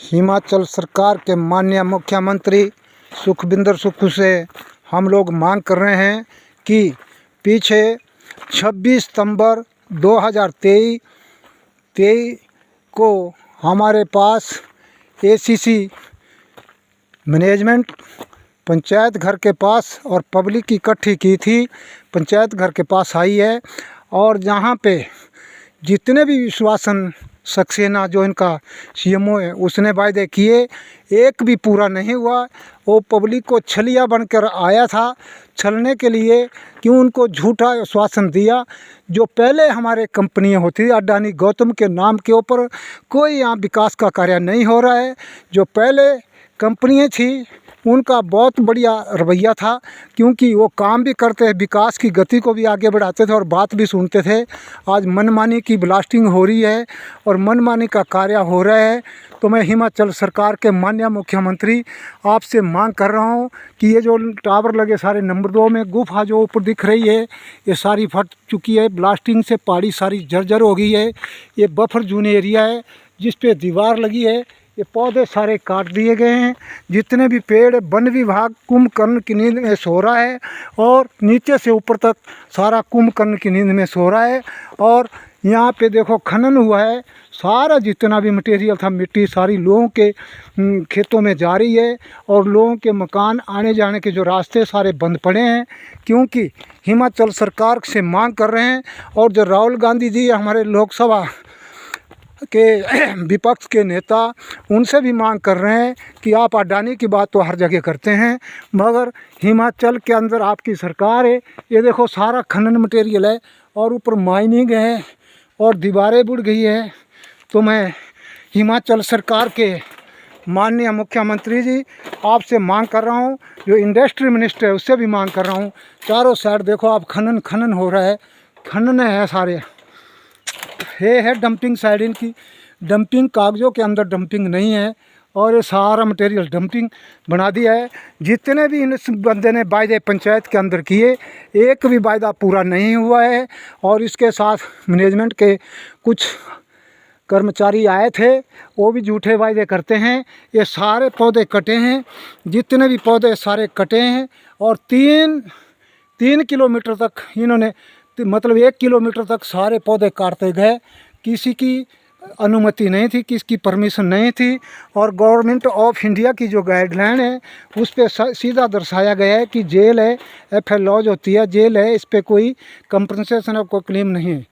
हिमाचल सरकार के माननीय मुख्यमंत्री सुखविंदर सुक्खू से हम लोग मांग कर रहे हैं कि पीछे 26 सितंबर 2023 को हमारे पास एसीसी मैनेजमेंट पंचायत घर के पास और पब्लिक इकट्ठी की थी, पंचायत घर के पास आई है। और जहाँ पे जितने भी विश्वासन सक्सेना जो इनका सीएमओ है उसने वायदे किए, एक भी पूरा नहीं हुआ। वो पब्लिक को छलिया बनकर आया था छलने के लिए, क्यों उनको झूठा आश्वासन दिया। जो पहले हमारे कंपनियां होती अडानी गौतम के नाम के ऊपर कोई यहाँ विकास का कार्य नहीं हो रहा है। जो पहले कंपनियां थी उनका बहुत बढ़िया रवैया था, क्योंकि वो काम भी करते हैं, विकास की गति को भी आगे बढ़ाते थे और बात भी सुनते थे। आज मनमानी की ब्लास्टिंग हो रही है और मनमानी का कार्य हो रहा है। तो मैं हिमाचल सरकार के माननीय मुख्यमंत्री आपसे मांग कर रहा हूँ कि ये जो टावर लगे सारे नंबर 2 में गुफा जो ऊपर दिख रही है ये सारी फट चुकी है, ब्लास्टिंग से पहाड़ी सारी जर्जर हो गई है। ये बफर जोन एरिया है जिस पे दीवार लगी है, ये पौधे सारे काट दिए गए हैं। जितने भी पेड़, वन विभाग कुंभकर्ण की नींद में सो रहा है और नीचे से ऊपर तक सारा कुंभकर्ण की नींद में सो रहा है। और यहाँ पे देखो खनन हुआ है, सारा जितना भी मटेरियल था, मिट्टी सारी लोगों के खेतों में जा रही है और लोगों के मकान आने जाने के जो रास्ते सारे बंद पड़े हैं, क्योंकि हिमाचल सरकार से मांग कर रहे हैं। और जो राहुल गांधी जी हमारे लोकसभा के विपक्ष के नेता, उनसे भी मांग कर रहे हैं कि आप अडानी की बात तो हर जगह करते हैं, मगर हिमाचल के अंदर आपकी सरकार है। ये देखो सारा खनन मटेरियल है और ऊपर माइनिंग है और दीवारें बुड़ गई है। तो मैं हिमाचल सरकार के माननीय मुख्यमंत्री जी आपसे मांग कर रहा हूँ, जो इंडस्ट्री मिनिस्टर है उससे भी मांग कर रहा हूँ। चारों साइड देखो आप खनन हो रहा है, खनन है सारे। ये है डंपिंग साइड, इनकी डंपिंग कागज़ों के अंदर डंपिंग नहीं है और ये सारा मटेरियल डंपिंग बना दिया है। जितने भी इन बंदे ने वायदे पंचायत के अंदर किए, एक भी वायदा पूरा नहीं हुआ है। और इसके साथ मैनेजमेंट के कुछ कर्मचारी आए थे, वो भी झूठे वायदे करते हैं। ये सारे पौधे कटे हैं, जितने भी पौधे सारे कटे हैं। और तीन किलोमीटर तक इन्होंने, मतलब 1 किलोमीटर तक सारे पौधे काटते गए। किसी की अनुमति नहीं थी, किसकी परमिशन नहीं थी। और गवर्नमेंट ऑफ इंडिया की जो गाइडलाइन है उस पर सीधा दर्शाया गया है कि जेल है, FL लॉज होती है, जेल है, इस पर कोई कंपनसेशन और कोई क्लेम नहीं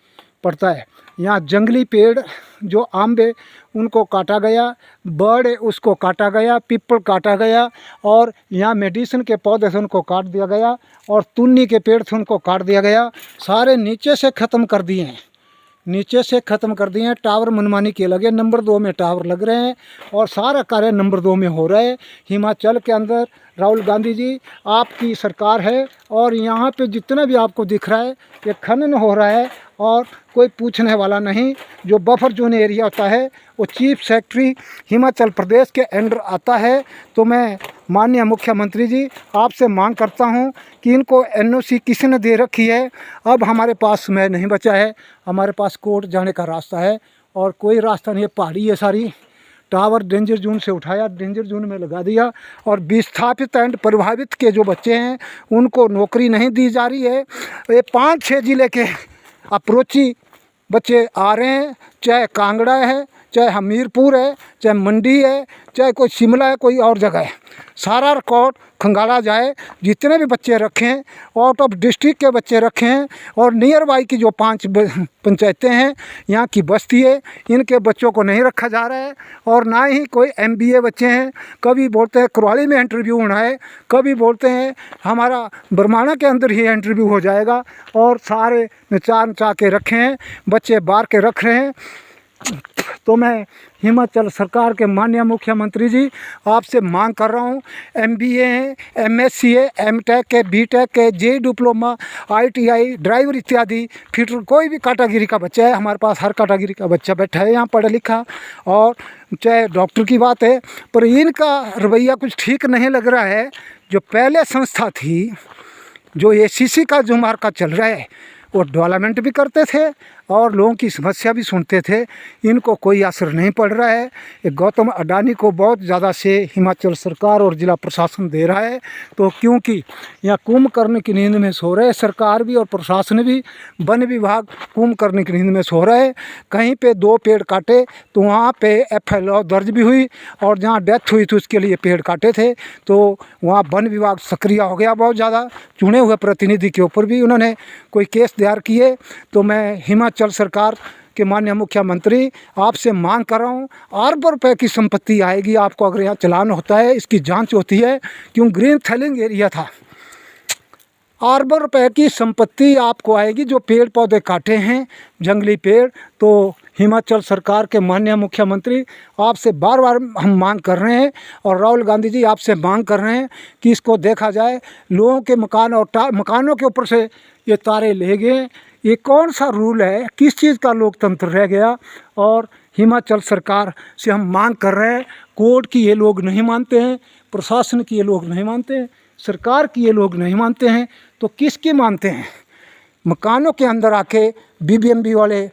पड़ता है। यहाँ जंगली पेड़ जो आंबे उनको काटा गया, बर्ड है उसको काटा गया, पीपल काटा गया। और यहाँ मेडिसिन के पौधे थे उनको काट दिया गया और तुन्नी के पेड़ थे उनको काट दिया गया। सारे नीचे से ख़त्म कर दिए हैं, नीचे से ख़त्म कर दिए हैं। टावर मनमानी के लगे, नंबर 2 में टावर लग रहे हैं और सारा कार्य नंबर 2 में हो रहा है। हिमाचल के अंदर राहुल गांधी जी आपकी सरकार है और यहाँ पे जितना भी आपको दिख रहा है ये खनन हो रहा है और कोई पूछने वाला नहीं। जो बफर जोन एरिया होता है वो चीफ सेक्रेटरी हिमाचल प्रदेश के अंडर आता है। तो मैं माननीय मुख्यमंत्री जी आपसे मांग करता हूं कि इनको NOC किसने दे रखी है। अब हमारे पास समय नहीं बचा है, हमारे पास कोर्ट जाने का रास्ता है और कोई रास्ता नहीं है। पहाड़ी है सारी, टावर डेंजर जोन से उठाया, डेंजर जोन में लगा दिया। और विस्थापित एंड प्रभावित के जो बच्चे हैं उनको नौकरी नहीं दी जा रही है। ये 5-6 ज़िले के अप्रोची बच्चे आ रहे हैं, चाहे कांगड़ा है, चाहे हमीरपुर है, चाहे मंडी है, चाहे कोई शिमला है, कोई और जगह है। सारा रिकॉर्ड खंगाला जाए, जितने भी बच्चे रखे हैं, आउट ऑफ डिस्ट्रिक्ट के बच्चे रखे हैं और नियर बाई की जो 5 पंचायतें हैं, यहाँ की बस्ती है, इनके बच्चों को नहीं रखा जा रहा है। और ना ही कोई MBA बच्चे हैं। कभी बोलते हैं करवाली में इंटरव्यू होना है, कभी बोलते हैं हमारा बरमाना के अंदर ही इंटरव्यू हो जाएगा। और सारे नचा के रखे हैं, बच्चे बाहर के रख रहे हैं। तो मैं हिमाचल सरकार के माननीय मुख्यमंत्री जी आपसे मांग कर रहा हूँ, MBA है, MSc है, M.Tech है, B.Tech है, JEE डिप्लोमा, ITI, ड्राइवर इत्यादि फिटर, कोई भी कैटेगरी का बच्चा है, हमारे पास हर कैटेगरी का बच्चा बैठा है यहाँ पढ़ा लिखा। और चाहे डॉक्टर की बात है, पर इनका रवैया कुछ ठीक नहीं लग रहा है। जो पहले संस्था थी, जो ACC का जो मार्का चल रहा है, वो डेवलपमेंट भी करते थे और लोगों की समस्या भी सुनते थे, इनको कोई असर नहीं पड़ रहा है। ये गौतम अडानी को बहुत ज़्यादा से हिमाचल सरकार और ज़िला प्रशासन दे रहा है। तो क्योंकि यहाँ कुंभकर्ण की नींद में सो रहे, सरकार भी और प्रशासन भी, वन विभाग कुंभकर्ण की नींद में सो रहे। कहीं पे 2 पेड़ काटे तो वहाँ पे FIR दर्ज भी हुई, और जहाँ डेथ हुई थी उसके लिए पेड़ काटे थे तो वहाँ वन विभाग सक्रिय हो गया बहुत ज़्यादा। चुने हुए प्रतिनिधि के ऊपर भी उन्होंने कोई केस दायर किए। तो मैं हिमाचल सरकार के माननीय मुख्यमंत्री आपसे मांग कर रहा हूँ, अरबों रुपए की संपत्ति आएगी आपको अगर यहाँ चलान होता है, इसकी जांच होती है। क्यों ग्रीन थैलिंग एरिया था, अरबों रुपए की संपत्ति आपको आएगी जो पेड़ पौधे काटे हैं, जंगली पेड़। तो हिमाचल सरकार के माननीय मुख्यमंत्री आपसे बार बार हम मांग कर रहे हैं, और राहुल गांधी जी आपसे मांग कर रहे हैं कि इसको देखा जाए। लोगों के मकान और मकानों के ऊपर से ये तारे ले गए, ये कौन सा रूल है, किस चीज़ का लोकतंत्र रह गया। और हिमाचल सरकार से हम मांग कर रहे हैं, कोर्ट की ये लोग नहीं मानते हैं, प्रशासन की ये लोग नहीं मानते हैं, सरकार की ये लोग नहीं मानते हैं, तो किसकी मानते हैं। मकानों के अंदर आके BBMP वाले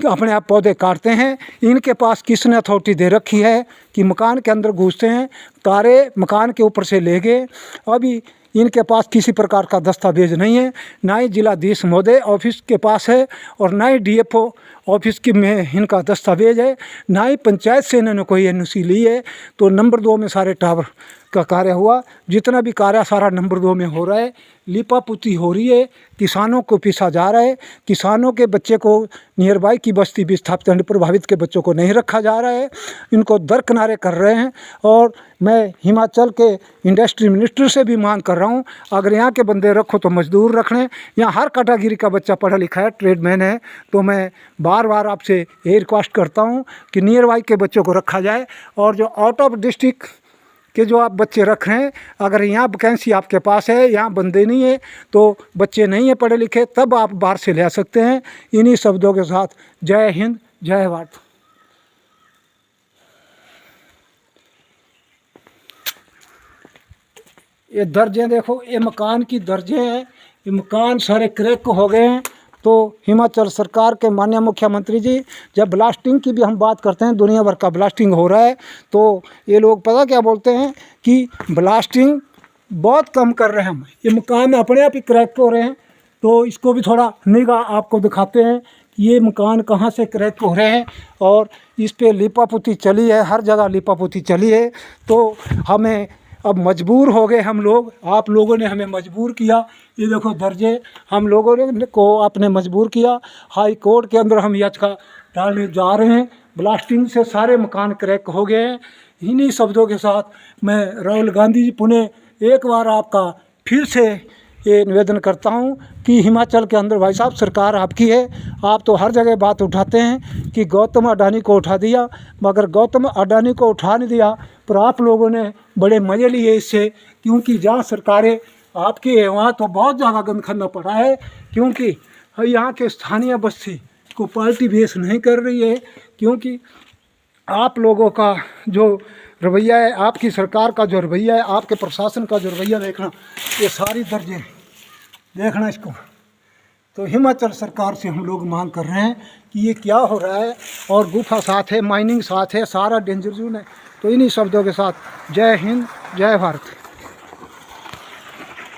अपने आप पौधे काटते हैं। इनके पास किसने अथॉरिटी दे रखी है कि मकान के अंदर घुसते हैं, तारे मकान के ऊपर से ले गए। अभी इनके पास किसी प्रकार का दस्तावेज नहीं है, ना ही जिलाधीश महोदय ऑफिस के पास है, और ना ही DFO ऑफिस की में इनका दस्तावेज है, ना ही पंचायत से इन्होंने कोई NOC ली है। तो नंबर 2 में सारे टावर का कार्य हुआ, जितना भी कार्य सारा नंबर 2 में हो रहा है। लिपापुती हो रही है, किसानों को पीसा जा रहा है, किसानों के बच्चे को नियर बाई की बस्ती विस्थापित प्रभावित के बच्चों को नहीं रखा जा रहा है, इनको दरकिनारे कर रहे हैं। और मैं हिमाचल के इंडस्ट्री मिनिस्टर से भी मांग कर रहा हूँ, अगर यहाँ के बंदे रखो तो मजदूर रख लें। यहाँ हर कैटेगरी का बच्चा पढ़ा लिखा है, ट्रेडमैन है। तो मैं बार बार आपसे ये रिक्वेस्ट करता हूँ कि नियर बाई के बच्चों को रखा जाए, और जो आउट ऑफ डिस्ट्रिक्ट के जो आप बच्चे रख रहे हैं, अगर यहाँ वैकेंसी आपके पास है, यहाँ बंदे नहीं है, तो बच्चे नहीं है पढ़े लिखे, तब आप बाहर से ले सकते हैं। इन्हीं शब्दों के साथ जय हिंद, जय भारत। ये दर्जे देखो, ये मकान की दर्जे हैं, ये मकान सारे क्रैक हो गए हैं। तो हिमाचल सरकार के माननीय मुख्यमंत्री जी, जब ब्लास्टिंग की भी हम बात करते हैं, दुनिया भर का ब्लास्टिंग हो रहा है, तो ये लोग पता क्या बोलते हैं कि ब्लास्टिंग बहुत कम कर रहे हैं हम, ये मकान अपने आप ही क्रैक हो रहे हैं। तो इसको भी थोड़ा निगाह आपको दिखाते हैं कि ये मकान कहाँ से क्रैक हो रहे हैं, और इस पर लिपापुती चली है, हर जगह लिपापुती चली है। तो हमें अब मजबूर हो गए हम लोग, आप लोगों ने हमें मजबूर किया। ये देखो दर्जे हम लोगों ने को आपने मजबूर किया। हाई कोर्ट के अंदर हम याचिका डालने जा रहे हैं। ब्लास्टिंग से सारे मकान क्रैक हो गए हैं। इन्हीं शब्दों के साथ मैं राहुल गांधी जी पुनः एक बार आपका फिर से ये निवेदन करता हूँ कि हिमाचल के अंदर भाई साहब सरकार आपकी है। आप तो हर जगह बात उठाते हैं कि गौतम अडानी को उठा दिया, मगर गौतम अडानी को उठा नहीं दिया, पर आप लोगों ने बड़े मज़े लिए इससे। क्योंकि जहाँ सरकारें आपकी है वहाँ तो बहुत ज़्यादा गंद खन्ना पड़ा है, क्योंकि यहाँ के स्थानीय बस्ती को पार्टी बेस नहीं कर रही है। क्योंकि आप लोगों का जो रवैया है, आपकी सरकार का जो रवैया है, आपके प्रशासन का जो रवैया देखना, ये सारी दर्जे देखना इसको। तो हिमाचल सरकार से हम लोग मांग कर रहे हैं कि ये क्या हो रहा है, और गुफा साथ है, माइनिंग साथ है, सारा डेंजर जोन है। तो इन्हीं शब्दों के साथ जय हिंद, जय भारत।